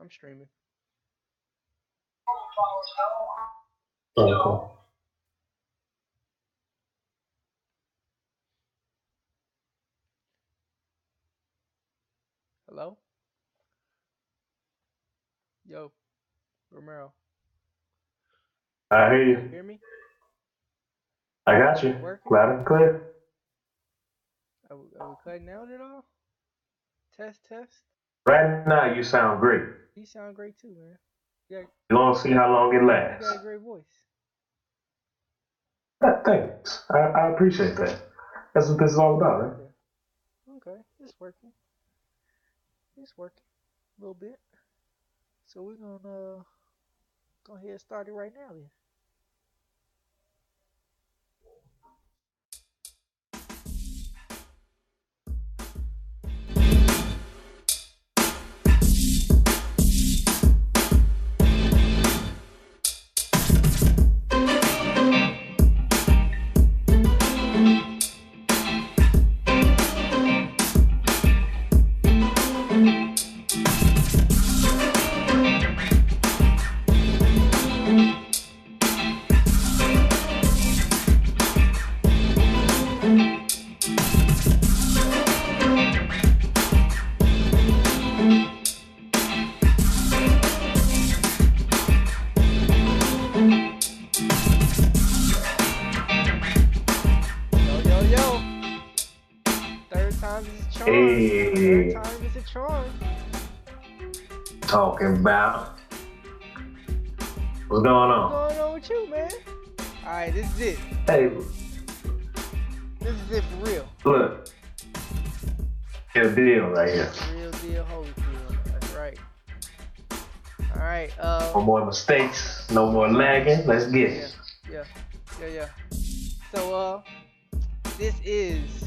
I'm streaming. Okay. Hello? Yo, Romero. I hear You you. hear me? I got Is it you. working? Loud and clear. Are we cutting out at all? Test, test. Right now, you sound great. You sound great too, man. You got, You want to see how long it you got a lasts. great voice. Thanks. I appreciate that. That's what this is all about, right? Yeah. Okay. It's working. It's working. A little bit. So we're gonna go ahead and start it right now then. Yo, yo, yo. Third time is a charm. Third Hey, time is a charm. talking about what's going What's on. going on with you, man? Alright, this is it. Hey, This is it for real. look, get a deal right here. Real deal, Holyfield. That's right. Alright, No more mistakes, no more lagging. Let's get yeah, it. yeah, yeah. So, this is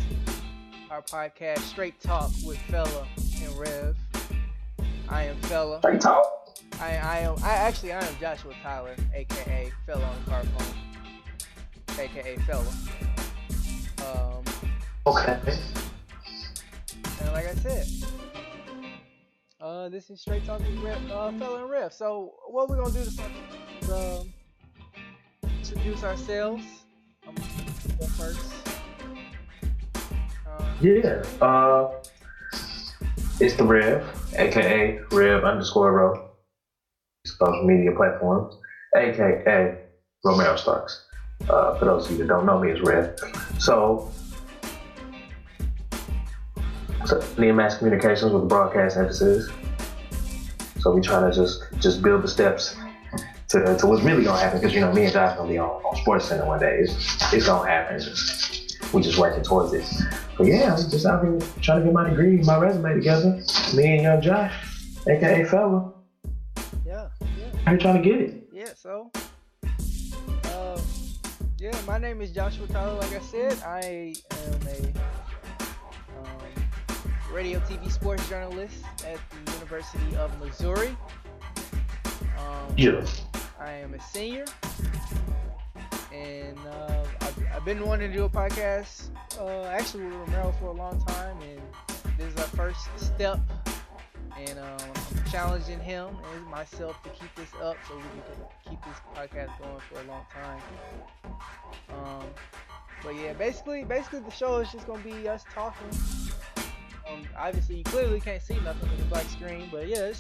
our podcast, Straight Talk with Fella and Rev. I am Fella. Straight talk. I am Joshua Tyler, aka Fella on the car phone, aka Fella. Um, Okay. and like I said, this is Straight Talk with Fella and Rev. So, what we're gonna do this morning is introduce ourselves. I'm gonna go first. Yeah. It's the Rev, aka Rev underscore Ro, social media platforms, aka Romero Starks. For those of you that don't know me, it's Rev. So, Near Mass Communications with broadcast emphasis. So we trying to just build the steps to what's really gonna happen, because me and Josh gonna be on Sports Center one day. It's gonna happen. We just working towards it. But yeah, I'm just out here trying to get my degree, my resume together. Me and young Josh, aka Fella, Yeah, yeah, out here trying to get it. yeah. So, uh, yeah, my name is Joshua Tyler. Like I said, I am a radio, TV, sports journalist at the University of Missouri. Um, Yeah. I am a senior, and I've been wanting to do a podcast, actually with Romero for a long time, and this is our first step. And I'm challenging him and myself to keep this up so we can keep this podcast going for a long time. Um, but yeah, basically the show is just gonna be us talking. Obviously, you clearly can't see nothing with the black screen, but yeah,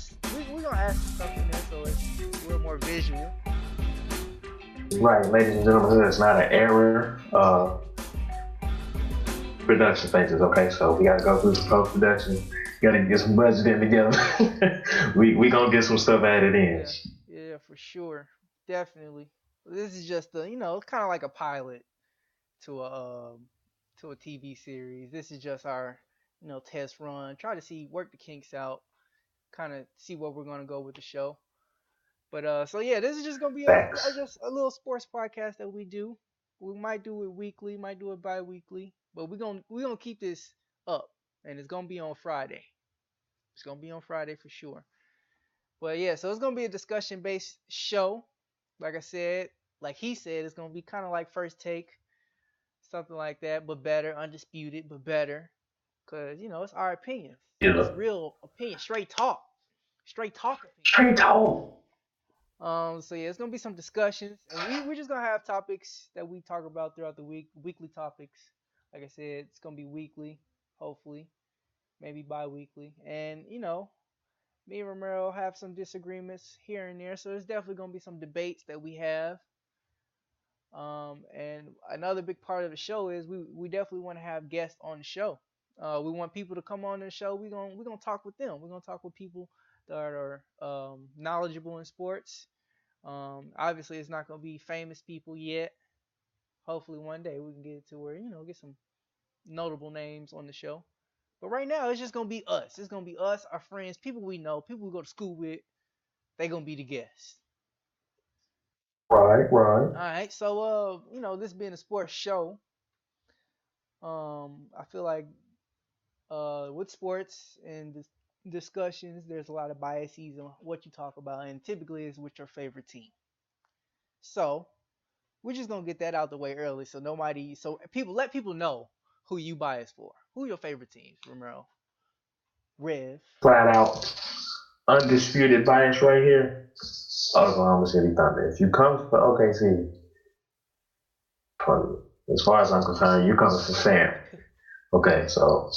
we're gonna add some stuff in there so it's a little more visual. Right, ladies and gentlemen, it's not an error. Production phases, okay? So we gotta go through some post production. Gotta get some budgeting together. we gonna get some stuff added in. Yeah, yeah, for sure, definitely. This is just it's kind of like a pilot to a TV series. This is just our test run. Try to see work the kinks out, kind of see where we're gonna go with the show. But so yeah, this is just gonna be Facts. just a little sports podcast that we do. We might do it weekly, might do it bi-weekly, but we're gonna keep this up, and it's gonna be on Friday. It's gonna be on Friday for sure. But yeah, so it's gonna be a discussion based show. Like I said, like he said, it's gonna be kind of like first take, something like that, but better, undisputed, but better, cause it's our opinion. It's Yeah. real opinion, straight talk. straight talk opinions. Straight talk. So yeah, it's gonna be some discussions, and we're just gonna have topics that we talk about throughout the week, weekly topics. Like I said, it's gonna be weekly, hopefully, maybe bi-weekly, and me and Romero have some disagreements here and there, so there's definitely gonna be some debates that we have. And another big part of the show is we definitely want to have guests on the show. We want people to come on the show. We're gonna talk with them. We're gonna talk with people that are knowledgeable in sports. Obviously, it's not gonna be famous people yet. Hopefully, one day we can get it to where get some notable names on the show. But right now, it's just gonna be us. It's gonna be us, our friends, people we know, people we go to school with. They gonna be the guests. Right, right. All right. So, this being a sports show, I feel like with sports and discussions, there's a lot of biases on what you talk about, and typically it's with your favorite team. So we're just gonna get that out the way early, so people let people know who you bias for, who your favorite teams, Romero, Rev. Flat out undisputed bias right here. Oklahoma City Thunder. If you come for OKC, as far as I'm concerned, you come for Sam. Okay, so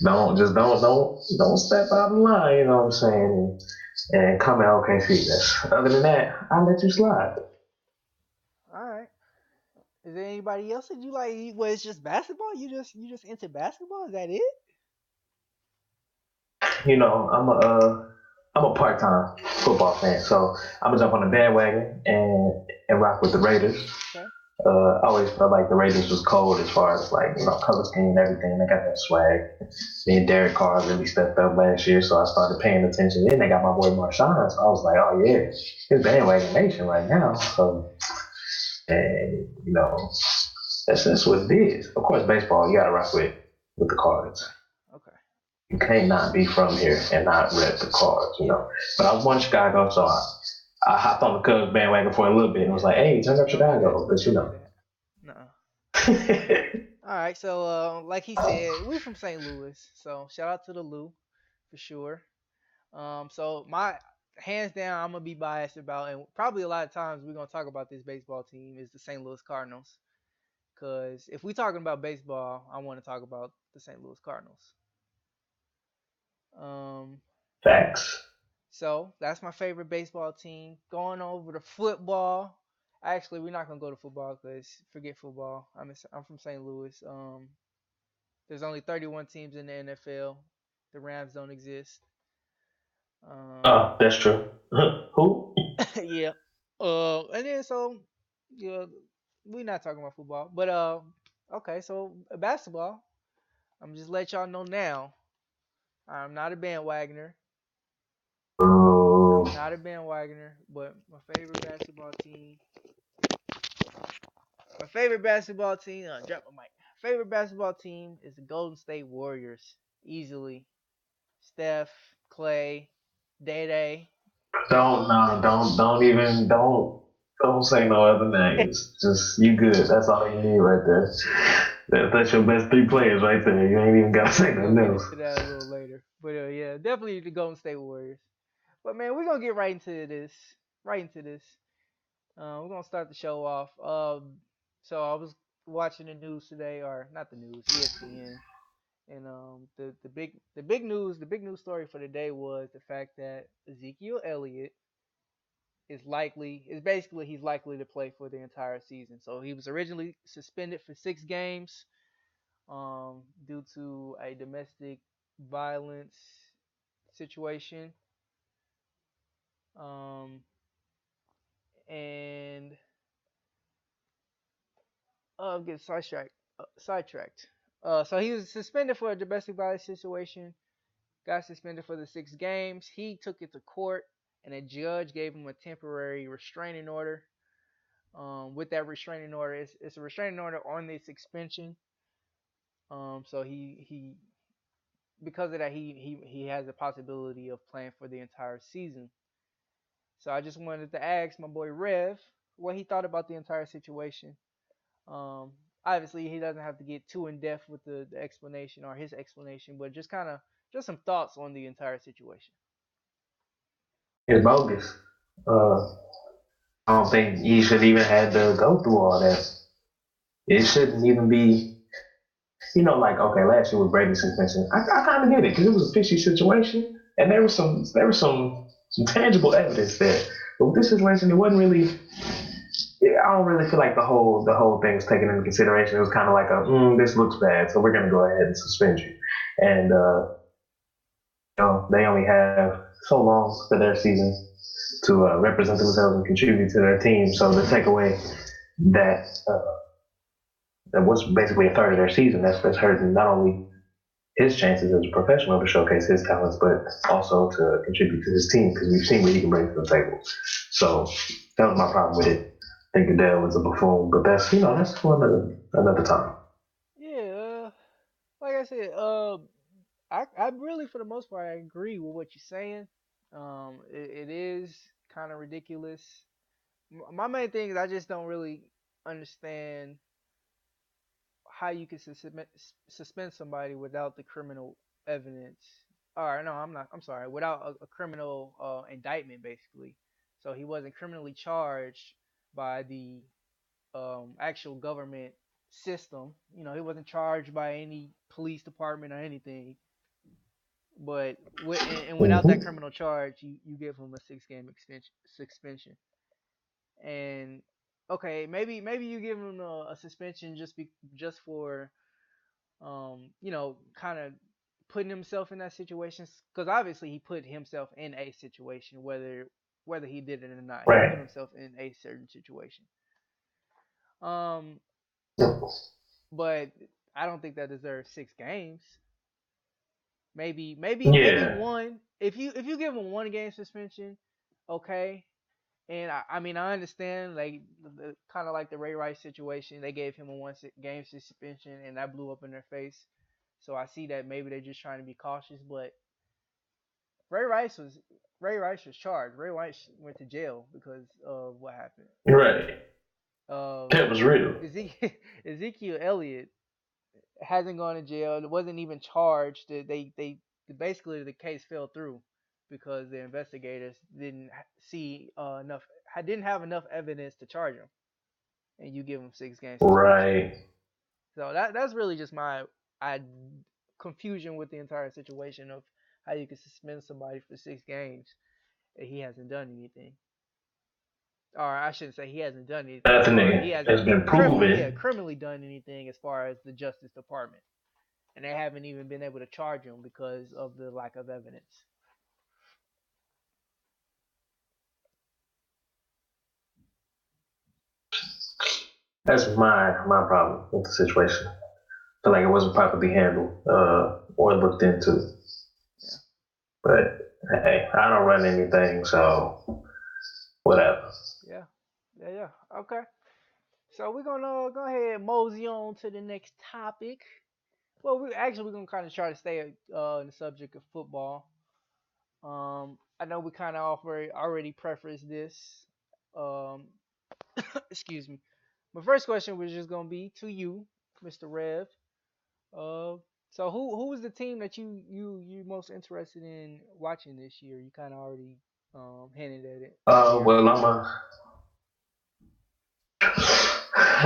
don't step out of line. You know what I'm saying? And come at OKC. Other than that, I'll let you slide. All right. Is there anybody else that you like? Well, it's just basketball. You just into basketball? Is that it? You know, I'm a part time football fan, so I'm gonna jump on the bandwagon and rock with the Raiders. Okay. I always felt like the Raiders was cold as far as like color scheme and everything. They got that swag. Me and Derek Carr really stepped up last year, so I started paying attention. Then they got my boy Marshawn, so I was like, oh yeah, it's bandwagon nation right now. So and that's what it is. Of course, baseball you gotta rock with the Cards. Okay. Okay. You can't not be from here and not rep the Cards, you Yeah. know. But I was born in Chicago, so I hopped on the Cubs bandwagon for a little bit and was Yeah. like, hey, turn up Don't do that. Chicago, but Don't do that. No. All right. So, like he said, we from St. Louis, so shout out to the Lou for sure. So my hands down, I'm gonna be biased about, and probably a lot of times we're gonna talk about this baseball team is the St. Louis Cardinals. Cause if we're talking about baseball, I want to talk about the St. Louis Cardinals. Um, Facts. so that's my favorite baseball team. Going over to football. Actually, we're not gonna go to football because forget football. I'm from St. Louis. There's only 31 teams in the NFL. The Rams don't exist. Um, That's true. Who? yeah. And then so yeah, we're not talking about football, but okay. So basketball. I'm just let y'all know now. I'm not a bandwagoner. Ooh, I'm not a bandwagoner, but my favorite basketball team. Drop my mic. Favorite basketball team is the Golden State Warriors. Easily, Steph, Clay, Day Day. don't say no other names. Just you good. That's all you need right there. That's your best three players right there. You ain't even gotta say We're gonna nothing get else. into that a little later, but yeah, definitely the Golden State Warriors. But man, we're gonna get right into this. Right into this. We're gonna start the show off. So I was watching the news today, or not the news, ESPN, and the big news story for the day was the fact that Ezekiel Elliott is basically he's likely to play for the entire season. So he was originally suspended for 6 games, due to a domestic violence situation, and get sidetracked. So he was suspended for a domestic violence situation. Got suspended for the 6 games. He took it to court, and a judge gave him a temporary restraining order. With that restraining order, it's a restraining order on the suspension. So he because of that he has a possibility of playing for the entire season. So I just wanted to ask my boy Rev what he thought about the entire situation. Um, Obviously, he doesn't have to get too in depth with the explanation or his explanation, but just kind of just some thoughts on the entire situation. It's bogus. Uh, I don't think he should even had to go through all that. It shouldn't even be, like okay, last year with Brady suspension, I kind of get it because it was a fishy situation, and there was some tangible evidence there. But with this situation, it wasn't really. Yeah, I don't really feel like the whole thing was taken into consideration. It was kind of like this looks bad, so we're gonna go ahead and suspend you. And they only have so long for their season to represent themselves and contribute to their team. So to take away that that was basically a third of their season, that's hurting not only his chances as a professional to showcase his talents, but also to contribute to his team because we've seen what he can bring to the table. So that was my problem with it. I think Adele was a buffoon, but that's for another time. Yeah, like I said, I really for the most part I agree with what you're saying. It is kind of ridiculous. My main thing is I just don't really understand how you can suspend somebody without the criminal evidence. Or no, I'm not. I'm sorry. Without a criminal indictment, basically. So he wasn't criminally charged by the actual government system. He wasn't charged by any police department or anything. But and without that Mm-hmm. criminal charge, you give him a 6 game suspension. And okay, maybe you give him a suspension just for kind of putting himself in that situation because obviously he put himself in a situation whether he did it or not. He put Right. himself in a certain situation. Um, Yep. but I don't think that deserves 6 games. Maybe Yeah. one. If you give him 1 game suspension, okay. And I mean I understand like kind of like the Ray Rice situation. They gave him a 1 game suspension and that blew up in their face. So I see that maybe they're just trying to be cautious. But Ray Rice was Ray Rice was charged. Ray Rice went to jail because of what happened. Right. Um, That was real. Ezekiel, Ezekiel Elliott hasn't gone to jail. It wasn't even charged. They basically the case fell through because the investigators didn't see enough didn't have enough evidence to charge him, and you give him 6 game suspension. Right. So that's really just my I confusion with the entire situation of how you can suspend somebody for 6 games and he hasn't done anything. Or I shouldn't say he hasn't done anything as Nothing far as he that has hasn't been proven. criminally done anything as far as the Justice Department, and they haven't even been able to charge him because of the lack of evidence. That's my problem with the situation. I feel like it wasn't properly handled or looked into. Yeah, But hey, I don't run anything, so whatever. yeah, yeah. Okay, so we're gonna go ahead and mosey on to the next topic. Well, we're gonna kind of try to stay in the subject of football. I know we kind of already prefaced this. Um, excuse me. My first question was just gonna be to you, Mr. Rev. Uh, so who was the team that you most interested in watching this year? You kind of already hinted at it earlier. Well,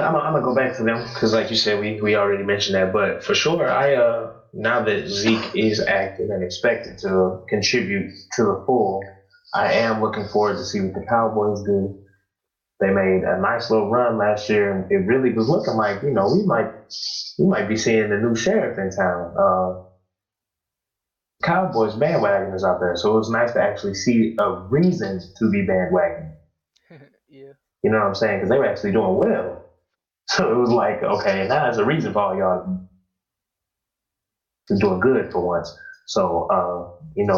I'm gonna go back to them because, like you said, we already mentioned that. But for sure, I now that Zeke is active and expected to contribute to the full, I am looking forward to see what the Cowboys do. They made a nice little run last year, and it really was looking like we might be seeing the new sheriff in town. Cowboys bandwagoners out there, so it was nice to actually see a reason to be bandwagon. Yeah. You know what I'm saying? Because they were actually doing well. So it was like, okay, now there's a reason for all y'all to doing good for once. So,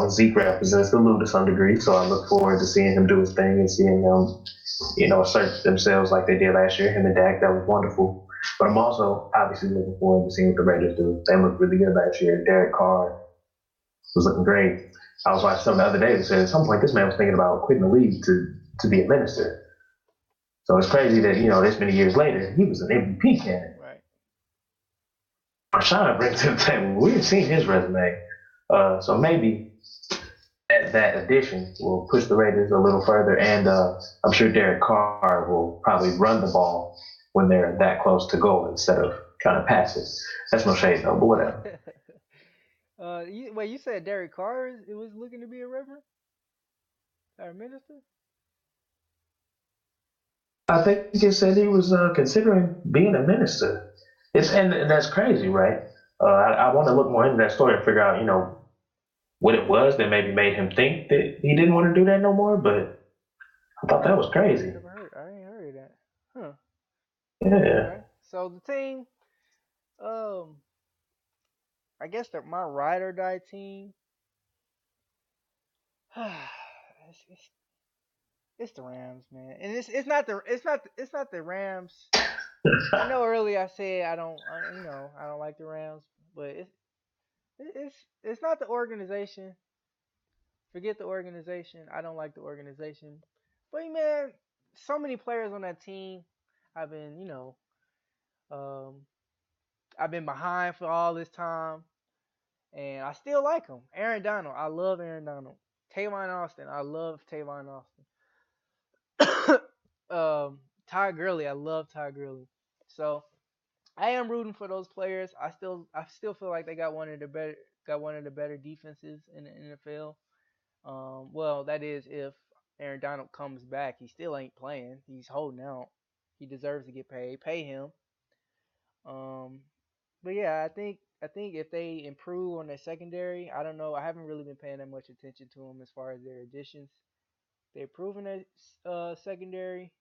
Zeke represents the Lou to some degree. So I look forward to seeing him do his thing and seeing them, assert themselves like they did last year. Him and Dak, that was wonderful. But I'm also obviously looking forward to seeing what the Raiders do. They looked really good last year. Derek Carr was looking great. I was watching something the other day that said at some point this man was thinking about quitting the league to be a minister. So it's crazy that, this many years later, he was an MVP candidate. Right. Marshawn brings to the table. We've seen his resume. So maybe that addition will push the Raiders a little further, and I'm sure Derek Carr will probably run the ball when they're that close to goal instead of trying to pass it. That's no shade though, but whatever. Wait, you said Derek Carr it was looking to be a reverend or a minister? I think he said he was considering being a minister. And that's crazy, right? I want to look more into that story and figure out, what it was that maybe made him think that he didn't want to do that no more. But I thought that was crazy. I ain't heard of that. Huh. Yeah. Okay. So the team, um, I guess my ride or die team. it's, it's the Rams, man, and it's not the Rams. I know earlier I said I don't like the Rams, but it's not the organization. Forget the organization. I don't like the organization. But man, so many players on that team. I've been, um, I've been behind for all this time, and I still like him. Aaron Donald, I love Aaron Donald. Tavon Austin, I love Tavon Austin. Ty Gurley, I love Ty Gurley. So I am rooting for those players. I still feel like they got one of the better defenses in the NFL. Well, that is if Aaron Donald comes back. He still ain't playing. He's holding out. He deserves to get paid. Pay him. Um, but yeah, I think if they improve on their secondary, I don't know. I haven't really been paying that much attention to them as far as their additions. They're improving their secondary.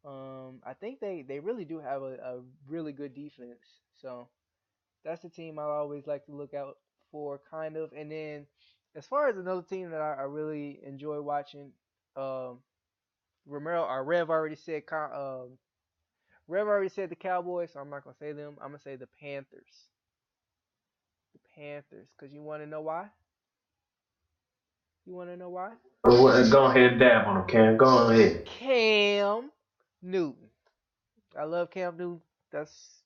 I think they really do have a really good defense. So that's the team I always like to look out for, kind of. And then as far as another team that I really enjoy watching, um, Romero or Rev already said the Cowboys, so I'm not gonna say them. I'm gonna say the Panthers. The Panthers, cause you want to know why? You want to know why? Go ahead and dab on him, Cam. Go ahead. Cam Newton. I love Cam Newton. That's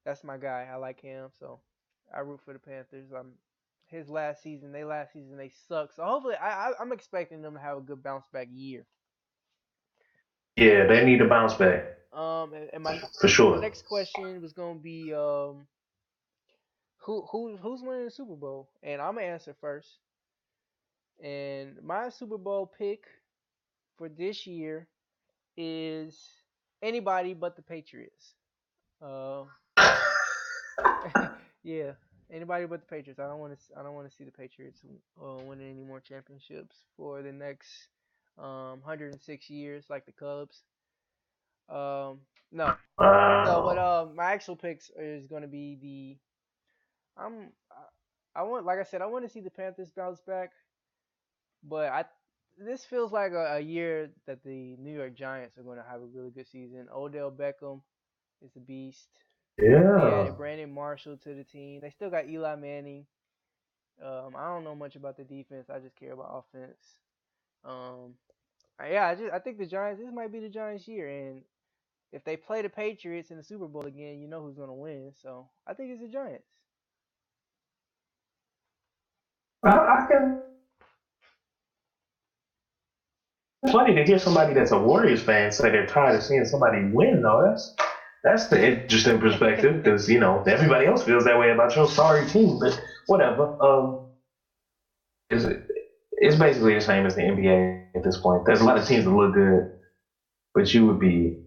that's my guy. I like him, so I root for the Panthers. His last season they suck. So hopefully, I'm expecting them to have a good bounce back year. Yeah, they need to bounce back And my for and my sure. next question was gonna be who's winning the Super Bowl? And I'm gonna answer first. And my Super Bowl pick for this year is anybody but the Patriots. Uh, yeah, anybody but the Patriots. I don't want to see the Patriots winning any more championships for the next 106 years like the Cubs. No. So, but Wow. my actual picks is going to be I'm I want like I said I want to see the Panthers bounce back, but I this feels like a year that the New York Giants are going to have a really good season. Odell Beckham is a beast. They Yeah. added Brandon Marshall to the team. They still got Eli Manning. I don't know much about the defense. I just care about offense. Um, yeah, I think the Giants. This might be the Giants' year, and if they play the Patriots in the Super Bowl again, you know who's gonna win. So I think it's the Giants. I can. It's funny to hear somebody that's a Warriors fan say they're tired of seeing somebody win, though. That's the interesting perspective because everybody else feels that way about your sorry team, but whatever. It's, it's basically the same as the NBA at this point. There's a lot of teams that look good, but you would be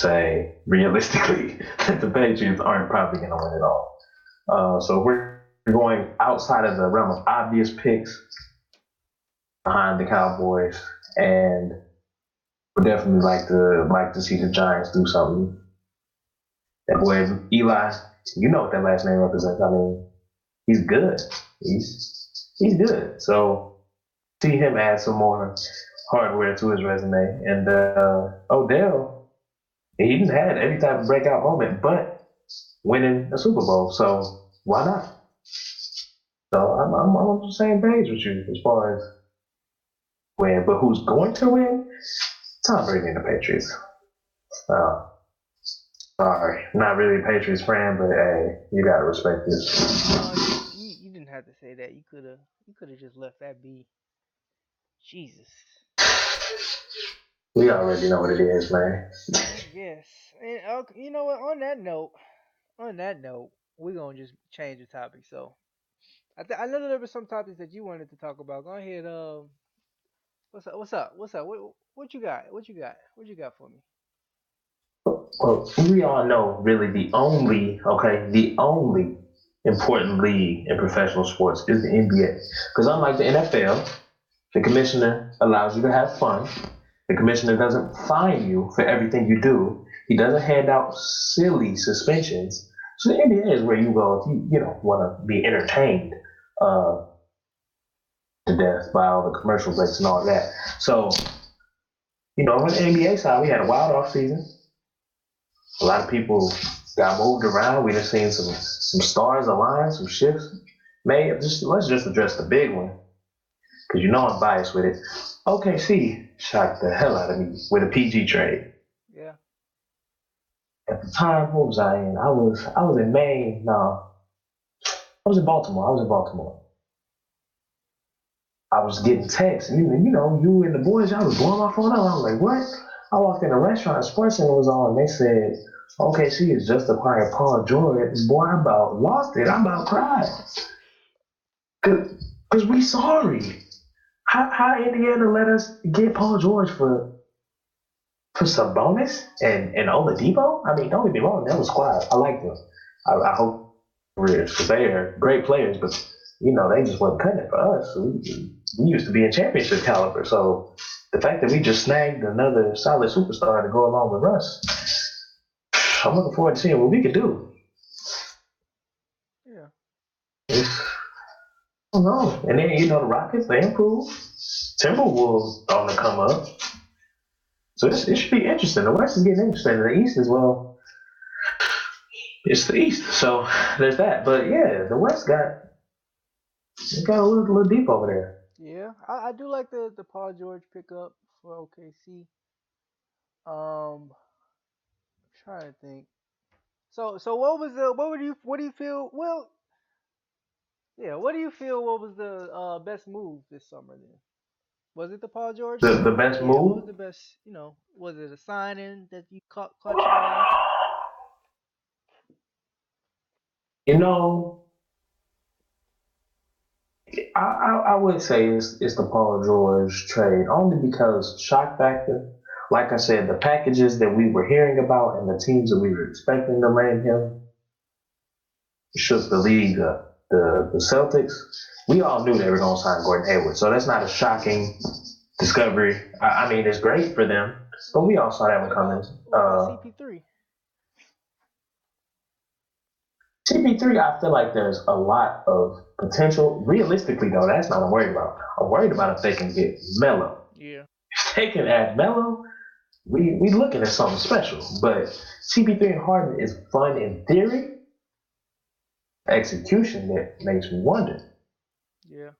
say realistically that the Patriots aren't probably going to win it all. So we're going outside of the realm of obvious picks behind the Cowboys, and would definitely like to see the Giants do something. That boy Eli, you know what that last name represents. I mean, he's good. He's good. So see him add some more hardware to his resume. And Odell, he didn't have any type of breakout moment, but winning a Super Bowl. So why not? So I'm on the same page with you as far as win. But who's going to win? Tom Brady and the Patriots. Uh, Sorry, not really a Patriots fan, but hey, you gotta respect this. No, you didn't have to say that. You could have just left that be. Jesus. We already know what it is, man. I guess. And you know what? On that note, we're gonna just change the topic. So I know there were some topics that you wanted to talk about. Go ahead. What's up? What's up? What's up? What you got? What you got? What you got for me? Well, we all know really the only important league in professional sports is the NBA. Because unlike the NFL, the commissioner allows you to have fun. The commissioner doesn't fine you for everything you do. He doesn't hand out silly suspensions. So the NBA is where you go if you want to be entertained uh, to death by all the commercial breaks and all that. So on the NBA side, we had a wild off season. A lot of people got moved around. We just seen some stars align, some shifts made. Let's just address the big one because I'm biased with it. OKC shocked the hell out of me with a PG trade. Yeah. At the time, what was I in? I was in Maine. No, I was in Baltimore. I was getting texts. You and the boys, I was blowing my phone up. I was like, what? I walked in a restaurant, Sports Center was on, and they said, okay, she is just acquiring Paul George. Boy, I about lost it. I about cried. Because we sorry. How Indiana let us get Paul George for Sabonis and Oladipo? I mean, don't get me wrong, that was squad. I like them. I hope careers because they are great players, but they just wasn't cutting it for us. We used to be in championship caliber, so the fact that we just snagged another solid superstar to go along with Russ, I'm looking forward to seeing what we can do. Yeah. I don't know. And then the Rockets, they improved. Timberwolves on the come up. So it should be interesting. The West is getting interesting. The East as well. It's the East. So there's that. But yeah, the West got a little deep over there. Yeah. I do like the Paul George pickup for OKC. Trying to think. So what do you feel? Well, yeah. What do you feel? What was the best move this summer then? Was it the Paul George The thing? best Yeah. What was move, the best? Was it a signing that you caught your eye? you know, I would say it's the Paul George trade only because shock factor. Like I said, the packages that we were hearing about and the teams that we were expecting to land him shook the league up. The Celtics, we all knew they were going to sign Gordon Hayward, so that's not a shocking discovery. I mean, it's great for them, but we all saw that one What coming. about what about CP3? CP3, I feel like there's a lot of potential. Realistically, though, that's not what I'm worried about. I'm worried about if they can get Melo. Yeah. If they can add Melo, we looking at something special. But CP3 and Harden is fun in theory. Execution that makes me wonder. Yeah.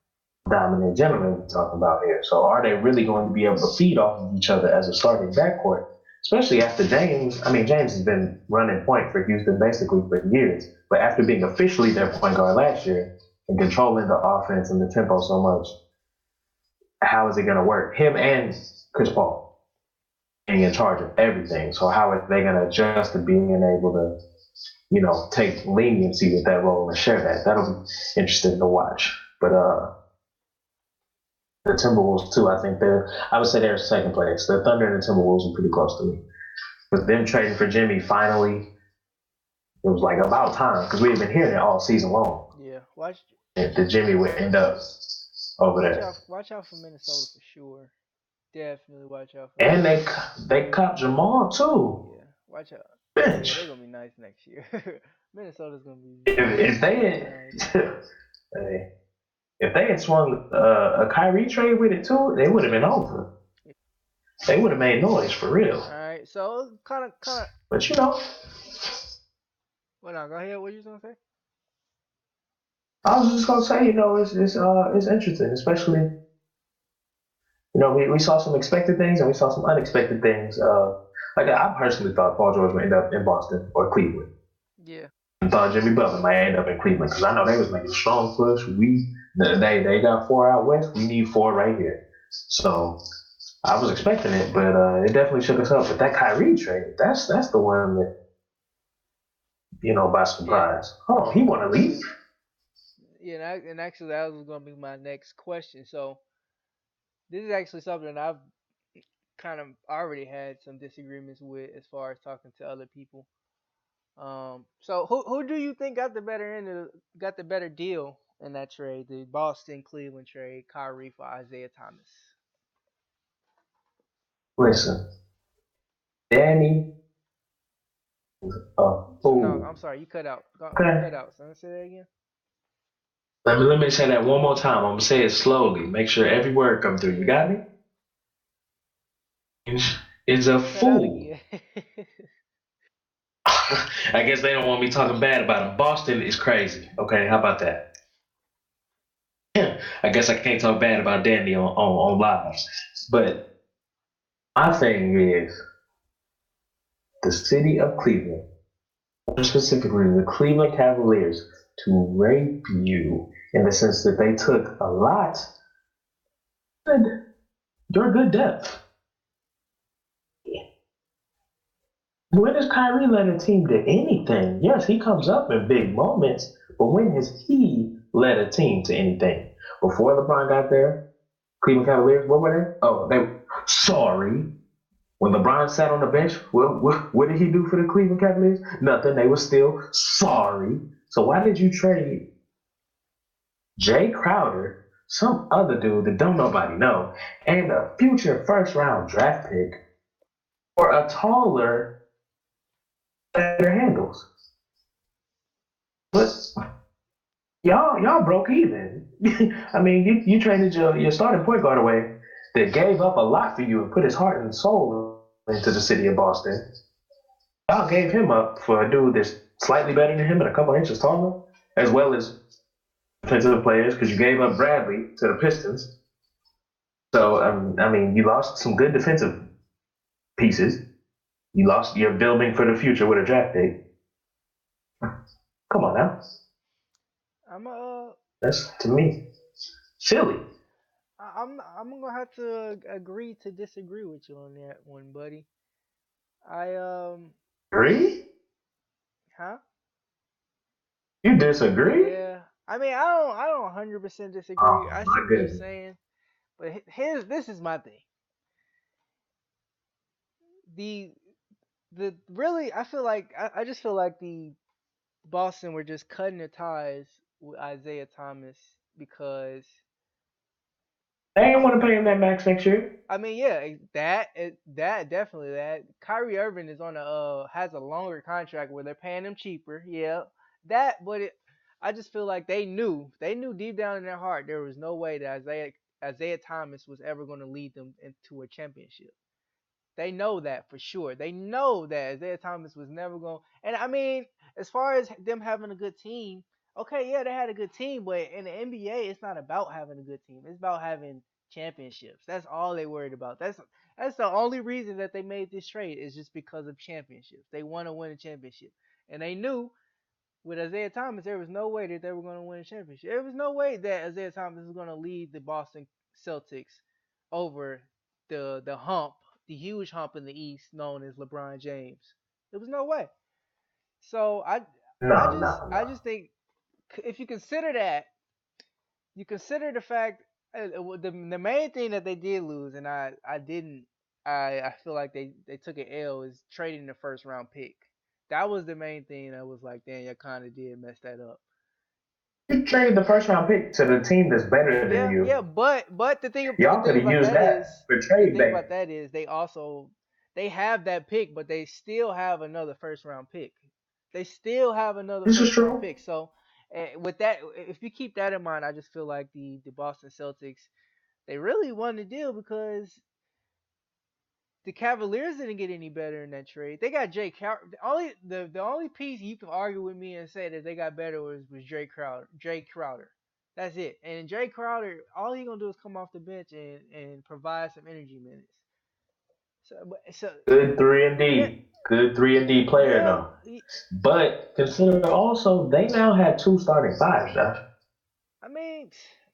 Dominant gentlemen we're talking about here. So are they really going to be able to feed off of each other as a starting backcourt? Especially after James. I mean, James has been running point for Houston basically for years. But after being officially their point guard last year and controlling the offense and the tempo so much, how is it going to work? Him and Chris Paul being in charge of everything. So how are they going to adjust to being able to, take leniency with that role and share that? That'll be interesting to watch. But the Timberwolves too. I would say they're second place. The Thunder and the Timberwolves are pretty close to me. With them trading for Jimmy, finally, it was like about time because we had been hearing it all season long. Yeah. Watch That Jimmy would end up over there. watch out for Minnesota for sure. Definitely watch out for And them. they caught Jamal too. Yeah. Watch out. Yeah, Bench. they're gonna be nice next year. Minnesota's gonna be If they nice. had, if they had swung a Kyrie trade with it too, they would have been over. They would have made noise for real. All right. So kind of. But Well, now go ahead. What you gonna say? I was just gonna say, it's interesting, especially we saw some expected things and we saw some unexpected things. Like I personally thought Paul George would end up in Boston or Cleveland. Yeah. I thought Jimmy Butler might end up in Cleveland because I know they was making a strong push. We They got four out west. We need four right here. So I was expecting it, but it definitely shook us up. But that Kyrie trade, that's the one that by Yeah, surprise. Oh, he want to leave? yeah, and actually that was gonna be my next question. So this is actually something I've kind of already had some disagreements with as far as talking to other people. So who do you think got the better deal in that trade, the Boston Cleveland trade, Kyrie for Isaiah Thomas? Listen, Danny, a So no, fool. I'm sorry, you cut out. You cut Okay. out. So let me say that again. Let me say that one more time. I'm gonna say it slowly. Make sure every word comes through. You Yeah, got me? Is a you cut out fool. again. I guess they don't want me talking bad about him. Boston is crazy. Okay, how about that? I guess I can't talk bad about Danny on live. But my thing is the city of Cleveland, more specifically the Cleveland Cavaliers, to rape you in the sense that they took a lot of your good depth. When has Kyrie led a team to anything? Yes, he comes up in big moments, but when has he led a team to anything? Before LeBron got there, Cleveland Cavaliers, what were they? Oh, they sorry. When LeBron sat on the bench, what did he do for the Cleveland Cavaliers? Nothing. They were still sorry. So why did you trade Jay Crowder, some other dude that don't nobody know, and a future first round draft pick for a taller, better handles? But y'all broke even. I mean, you traded your starting point guard away that gave up a lot for you and put his heart and soul into the city of Boston. Y'all gave him up for a dude that's slightly better than him and a couple inches taller, as well as defensive players because you gave up Bradley to the Pistons. So I mean, you lost some good defensive pieces. You lost your building for the future with a draft pick. Come on now, I'm that's to me silly. I'm gonna have to agree to disagree with you on that one, buddy. I Agree? huh? You disagree? Yeah. I mean, I don't 100% disagree. Oh I see my what you're goodness. saying, but here's this is my thing. The the really I just feel like the Boston were just cutting their ties with Isaiah Thomas because They ain't want to pay him that max next year. I mean, yeah, that definitely that Kyrie Irving is on a has a longer contract where they're paying him cheaper. Yeah, that, but I just feel like they knew deep down in their heart there was no way that Isaiah Thomas was ever going to lead them into a championship. They know that for sure. They know that Isaiah Thomas was never going. And I mean, as far as them having a good team, okay, yeah, they had a good team, but in the NBA, it's not about having a good team. It's about having championships. That's all they worried about. That's the only reason that they made this trade is just because of championships. They want to win a championship, and they knew with Isaiah Thomas, there was no way that they were going to win a championship. There was no way that Isaiah Thomas was going to lead the Boston Celtics over the hump, the huge hump in the East known as LeBron James. There was no way. So I No. just think if you consider that, you consider the fact the main thing that they did lose, and I didn't I feel like they took an L is trading the first round pick. That was the main thing that was like, damn, you kind of did mess that up. You traded the first round pick to the team that's better than Yeah, you. yeah, but the Y'all thing could have about used that that is for the trade thing bait. about that is they have that pick, but they still have another first round pick. They still have another This is first round true. pick. So with that, if you keep that in mind, I just feel like the Boston Celtics they really won the deal because the Cavaliers didn't get any better in that trade. They got Jay Crowder. The only piece you can argue with me and say that they got better was Jay Crowder. Jay Crowder. That's it. And Jay Crowder, all he gonna do is come off the bench and provide some energy minutes. So Good three and yeah, D. Good 3-and-D player yeah. though. But consider also they now have two starting fives, Josh. I mean,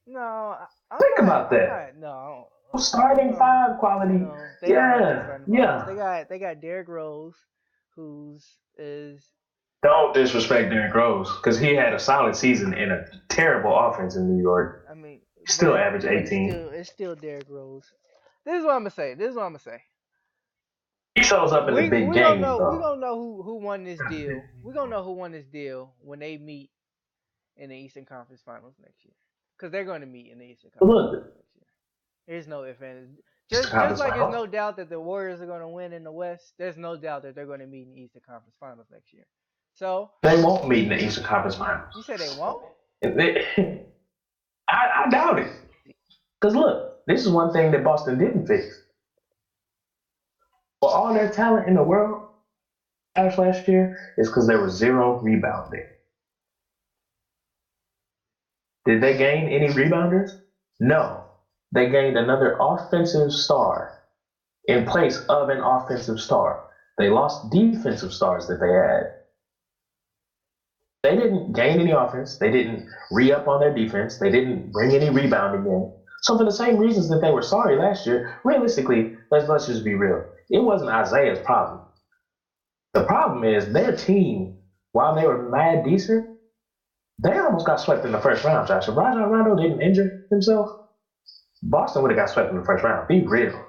No, Think about I'm that. not. No, Starting no, five quality. no. They don't have no Yeah, starting five. yeah. They got Derrick Rose, who's is. Don't disrespect Derrick Rose because he had a solid season in a terrible offense in New York. I mean, Still averaged but it's 18. still Derrick Rose. This is what I'm gonna say. This is what I'm gonna say. He shows up in the big games We though. gonna know who won this deal. We gonna know who won this deal when they meet in the Eastern Conference Finals next year. Because they're going to meet in the Eastern But Conference Finals look, next year. There's no if and Eastern just Conference like there's Finals. no doubt that the Warriors are going to win in the West. There's no doubt that they're going to meet in the Eastern Conference Finals next year. So They won't meet in the Eastern Conference Finals. you said they won't. I doubt it. Because look, this is one thing that Boston didn't fix. For all their talent in the world last year, is because there was zero rebounding. Did they gain any rebounders? No. They gained another offensive star in place of an offensive star. They lost defensive stars that they had. They didn't gain any offense. They didn't re up on their defense. They didn't bring any rebounding in. So for the same reasons that they were sorry last year, realistically, let's just be real. It wasn't Isaiah's problem. The problem is their team, while they were mad decent, they almost got swept in the first round, Josh. If Rajon Rondo didn't injure himself, Boston would have got swept in the first round. Be real.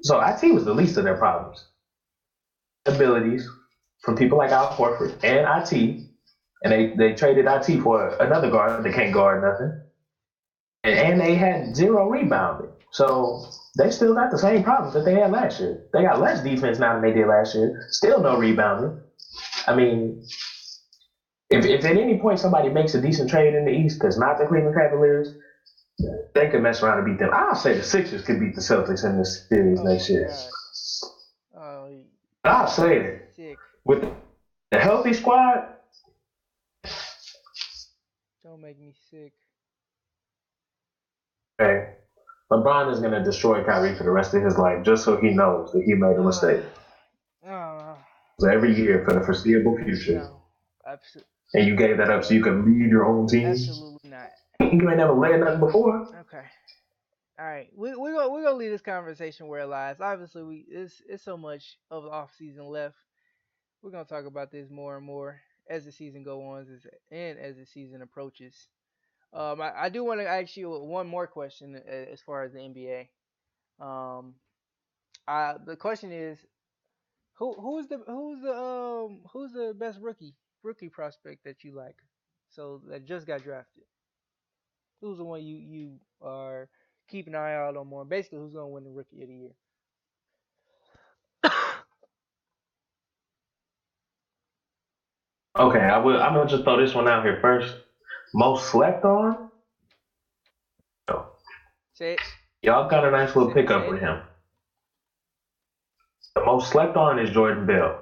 So IT was the least of their problems. Abilities from people like Al Horford and IT, and they traded IT for another guard that can't guard nothing, and they had zero rebounding. So they still got the same problems that they had last year. They got less defense now than they did last year. Still no rebounding. I mean, if at any point somebody makes a decent trade in the East that's not the Cleveland Cavaliers, they could mess around and beat them. I'll say the Sixers could beat the Celtics in this series Oh next my year. God. Oh, I'll don't make say me it. sick. With the healthy squad, Don't make me sick. okay, LeBron is going to destroy Kyrie for the rest of his life just so he knows that he made a mistake. No, So every year for the foreseeable future. no, absolutely, And you gave that up so you could lead your own team. absolutely not. You ain't never led nothing before. Okay. All right, we gonna leave this conversation where it lies. Obviously, it's so much of the off season left. We're gonna talk about this more and more as the season goes on, and as the season approaches. I do want to ask you one more question as far as the NBA. Um, the question is, who's the best rookie prospect that you like? So that just got drafted. Who's the one you are keeping an eye out on more? Basically, who's gonna win the rookie of the year? Okay, I'm gonna just throw this one out here first. Most slept on. Oh, Say it. y'all got a nice little pickup Say it with again. him. The most slept on is Jordan Bell.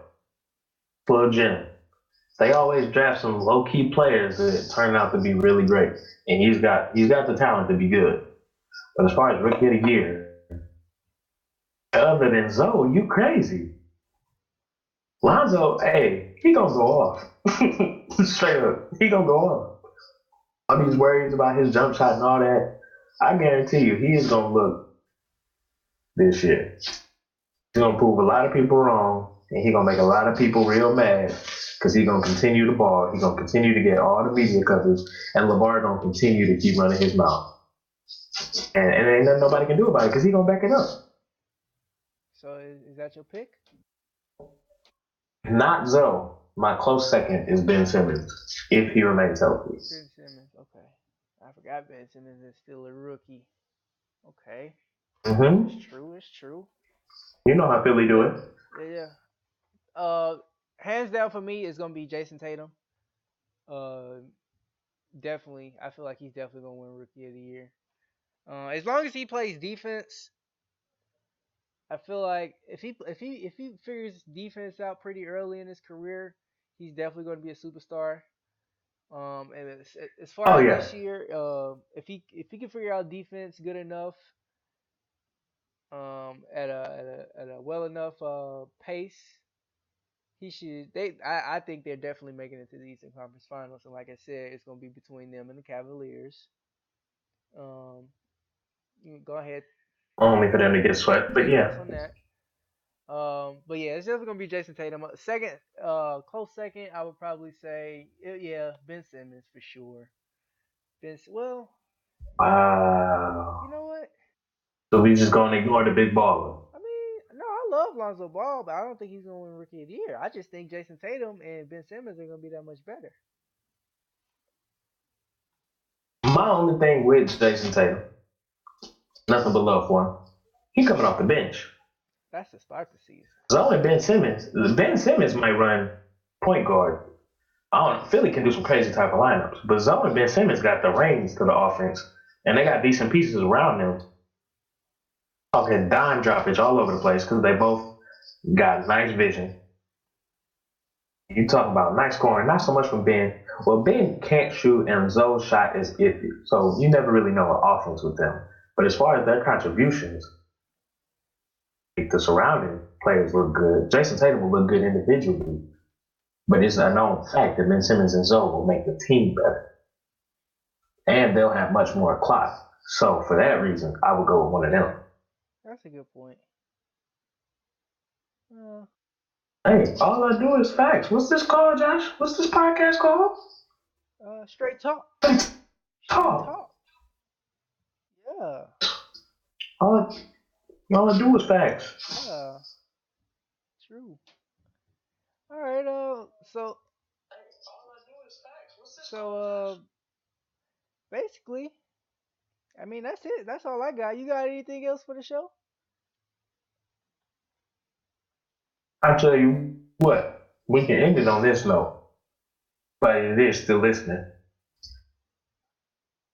Little Jim. They always draft some low key players that turn out to be really great, and he's got the talent to be good. But as far as rookie of the year, other than Zoe, you crazy. Lonzo, hey, he gonna go off. Straight up, he gonna go off. All these worries about his jump shot and all that, I guarantee you, he is gonna look this year. He's gonna prove a lot of people wrong, and he's gonna make a lot of people real mad because he's gonna continue the ball. He's gonna continue to get all the media coverage, and LeVar gonna continue to keep running his mouth. And ain't nothing nobody can do about it because he's gonna back it up. So is that your pick? Not Zoe. My close second is Ben Simmons if he remains healthy. Ben Simmons. Okay. I forgot Ben Simmons is still a rookie. Okay. It's Mm-hmm. true. It's true. You know how Philly do it. Yeah, yeah. Uh, Hands down for me, it's gonna be Jason Tatum. Uh, Definitely. I feel like he's definitely gonna win Rookie of the Year. As long as he plays defense, I feel like if he figures defense out pretty early in his career, he's definitely gonna be a superstar. And as far Oh as yeah. this year, if he can figure out defense good enough, at a well enough pace, he should. I think they're definitely making it to the Eastern Conference Finals. And like I said, it's gonna be between them and the Cavaliers. Um, you can go ahead, Only for them to get swept, but take yeah. notes on that. But yeah, it's definitely gonna be Jason Tatum. Second, close second, I would probably say, yeah, Ben Simmons for sure. Well, you Wow. know what? So we just gonna ignore the big baller. I mean, no, I love Lonzo Ball, but I don't think he's gonna win Rookie of the Year. I just think Jason Tatum and Ben Simmons are gonna be that much better. My only thing with Jason Tatum, nothing but love for him. He coming off the bench. That's to start the season. Zoe and Ben Simmons. Ben Simmons might run point guard. I don't know. Philly can do some crazy type of lineups, but Zoe and Ben Simmons got the reins to the offense, and they got decent pieces around them. Talking dime droppage all over the place because they both got nice vision. You talk about nice scoring, not so much from Ben. Well, Ben can't shoot, and Zoe's shot is iffy, so you never really know an offense with them. But as far as their contributions, the surrounding players look good. Jason Tatum will look good individually, but it's a known fact that Ben Simmons and Zoe will make the team better, and they'll have much more clock. So for that reason, I would go with one of Yeah, them. that's a good point. Uh, Hey, all I do is facts. What's this called, Josh? What's this podcast called? straight talk. Straight Talk. talk. Yeah, All I do is facts. yeah, true. All right. So basically, I mean, that's it. That's all I got. You got anything else for the show? I tell you what, we can end it on this note, but it is still listening.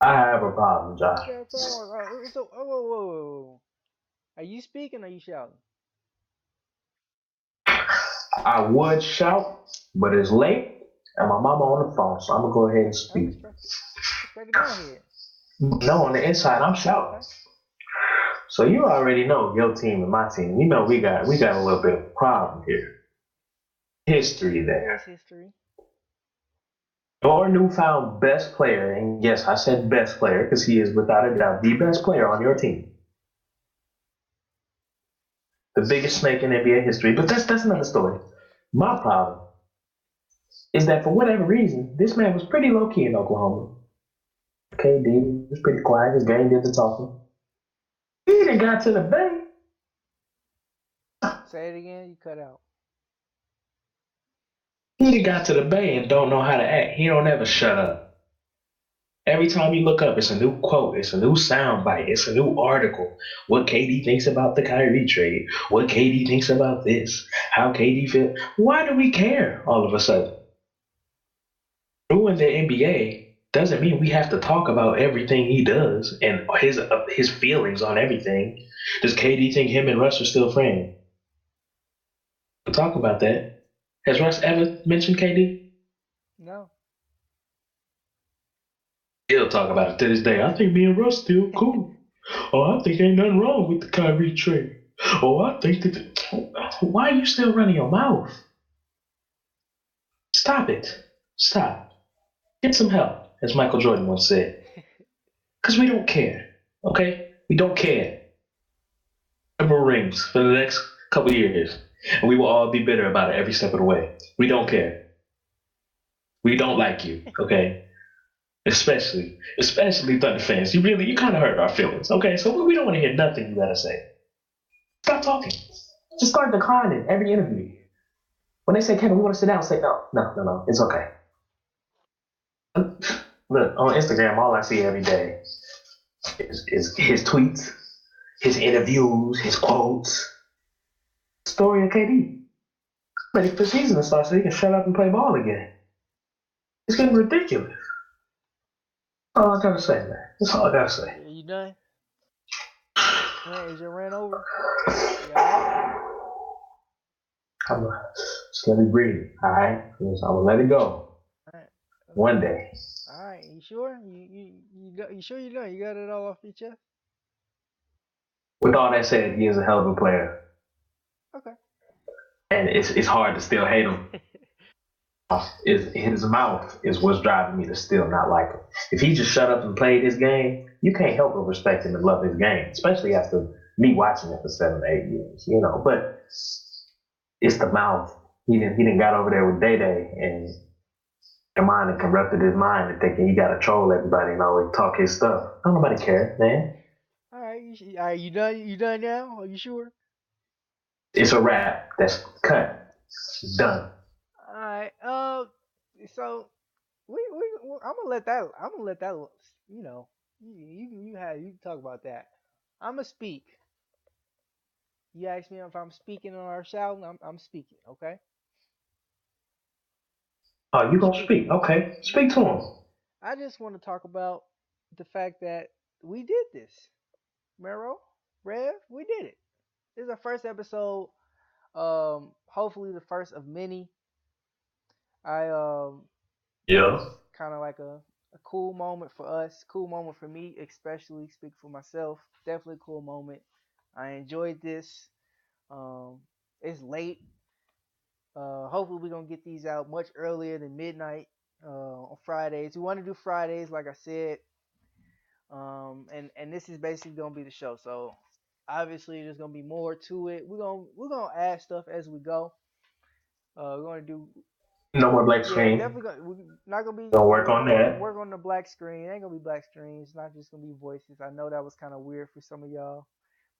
I have a problem, You Josh. got a problem? So, whoa, whoa, whoa. Are you speaking or are you shouting? I would shout, but it's late, and my mama on the phone, so I'm gonna go ahead and I speak. respect it. Respect it. Go ahead. No, on the inside, I'm shouting. Okay. So you already know your team and my team. You know we got a little bit of a problem here. History There there. is history. Your newfound best player, and yes, I said best player because he is without a doubt the best player on your team. The biggest snake in NBA history, but that's another story. My problem is that for whatever reason, this man was pretty low key in Oklahoma. KD was pretty quiet. His game did the talking. He done got to the Bay. Say it again. You cut out. He done got to the Bay and don't know how to act. He don't ever shut up. Every time you look up, it's a new quote, it's a new soundbite, it's a new article. What KD thinks about the Kyrie trade, what KD thinks about this, how KD feel. Why do we care all of a sudden? Ruin the NBA doesn't mean we have to talk about everything he does and his feelings on everything. Does KD think him and Russ are still friends? We'll talk about that. Has Russ ever mentioned KD? No. He'll talk about it to this day. I think me and Russ still cool. Oh, I think ain't nothing wrong with the Kyrie trade. Oh, I think that. Why are you still running your mouth? Stop it. Stop. Get some help, as Michael Jordan once said. Because we don't care. Okay? We don't care. Several rings for the next couple years. And we will all be bitter about it every step of the way. We don't care. We don't like you. Okay? Especially Thunder fans. You kind of hurt our feelings. Okay? So we don't want to hear nothing you got to say. Stop talking. Just start declining every interview. When they say, Kevin, we want to sit down, say, no, it's okay. Look, on Instagram, all I see every day is his tweets, his interviews, his quotes. Story of KD. Ready for the season to start so he can shut up and play ball again. It's getting ridiculous. That's all I gotta say, man. That's all I gotta say. Are you done? Is your rant over? You alright? Just let me breathe, alright? I'm gonna let it go. Alright. One day. Alright. You sure? You sure you done? You got it all off your chest? With all that said, he is a hell of a player. Okay. And it's hard to still hate him. His mouth is what's driving me to still not like him. If he just shut up and played his game, you can't help but respect him and love his game, especially after me watching it for 7 to 8 years, But it's the mouth. He didn't got over there with Day Day and the mind and corrupted his mind and thinking he got to troll everybody and always talk his stuff. Don't nobody care, man. All right, all right, you done? You done now? Are you sure? It's a wrap. That's cut. Done. All right. So I'm gonna let that. I'm gonna let that. You know, you can talk about that. I'm gonna speak. You ask me if I'm speaking on our shout. I'm speaking. Okay. Oh, you I'm gonna speaking. speak? Okay, speak to Yeah. him. I just want to talk about the fact that we did this. Mero, Rev, we did it. This is our first episode. Hopefully the first of many. I This Yeah. is kind of like a cool moment for us, cool moment for me, especially speak for myself. Definitely a cool moment. I enjoyed this. Um, it's late. Hopefully we're gonna get these out much earlier than midnight on Fridays. We want to do Fridays, like I said. And this is basically gonna be the show. So obviously there's gonna be more to it. We're gonna add stuff as we go. We're gonna do No more black Yeah, screen. definitely gonna. We're not gonna be. Gonna work We're on gonna that. work on the black screen. It ain't gonna be black screen. It's not just gonna be voices. I know that was kind of weird for some of y'all,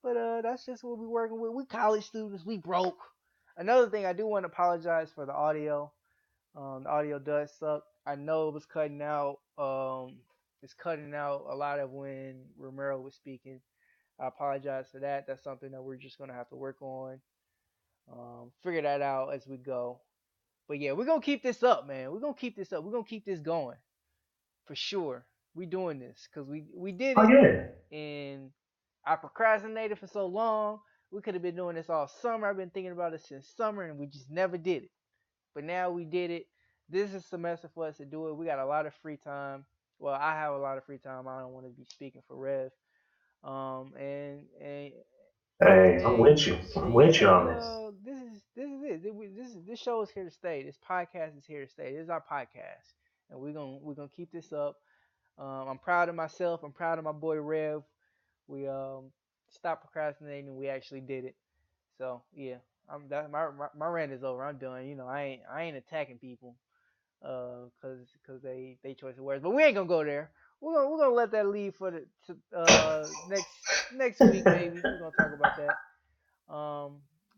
but that's just what we're working with. We college students. We broke. Another thing, I do want to apologize for the audio. The audio does suck. I know it was cutting out. It's cutting out a lot of when Romero was speaking. I apologize for that. That's something that we're just gonna have to work on. Figure that out as we go. But yeah, we're gonna keep this up, man. We're gonna keep this up. We're gonna keep this going for sure. We doing this because we did Oh it, yeah. and I procrastinated for so long. We could have been doing this all summer. I've been thinking about it since summer, and we just never did it. But now we did it. This is a semester for us to do it. We got a lot of free time. Well, I have a lot of free time. I don't want to be speaking for Rev. And Hey, I'm and with you. I'm with yeah, you on this. this is it. This show is here to stay. This podcast is here to stay. This is our podcast, and we're gonna keep this up. I'm proud of myself. I'm proud of my boy Rev. We stopped procrastinating. We actually did it. So yeah, my rant is over. I'm done. I ain't attacking people cause they choice of words, but we ain't gonna go there. We're gonna let that leave for the next week maybe. We're gonna talk about that.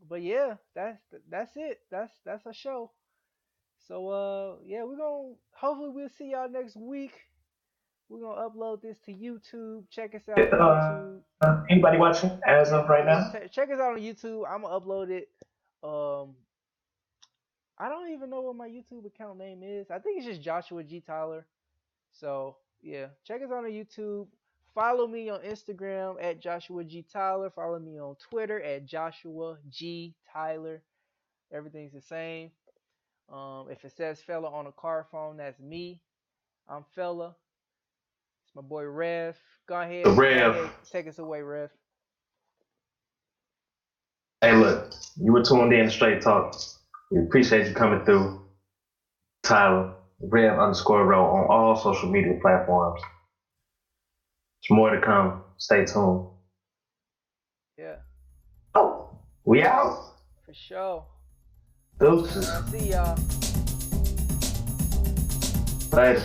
But yeah, that's it. That's our show. So yeah, we're gonna hopefully we'll see y'all next week. We're gonna upload this to YouTube. Check us out on YouTube. Anybody watching as Yeah, of right yeah. now? Check us out on YouTube. I'm gonna upload it. Um, I don't even know what my YouTube account name is. I think it's just Joshua G Tyler. So yeah, check us out on YouTube. Follow me on Instagram at Joshua G Tyler. Follow me on Twitter at Joshua G Tyler. Everything's the same. If it says fella on a car phone, that's me. I'm fella. It's my boy Rev. The Go Rev. ahead, take us away, Rev. Hey, look, you were tuned in to Straight Talk. We appreciate you coming through. Tyler, Rev underscore row on all social media platforms. There's more to come. Stay tuned. Yeah, Oh, we out. for sure. Deuces. See y'all. Later.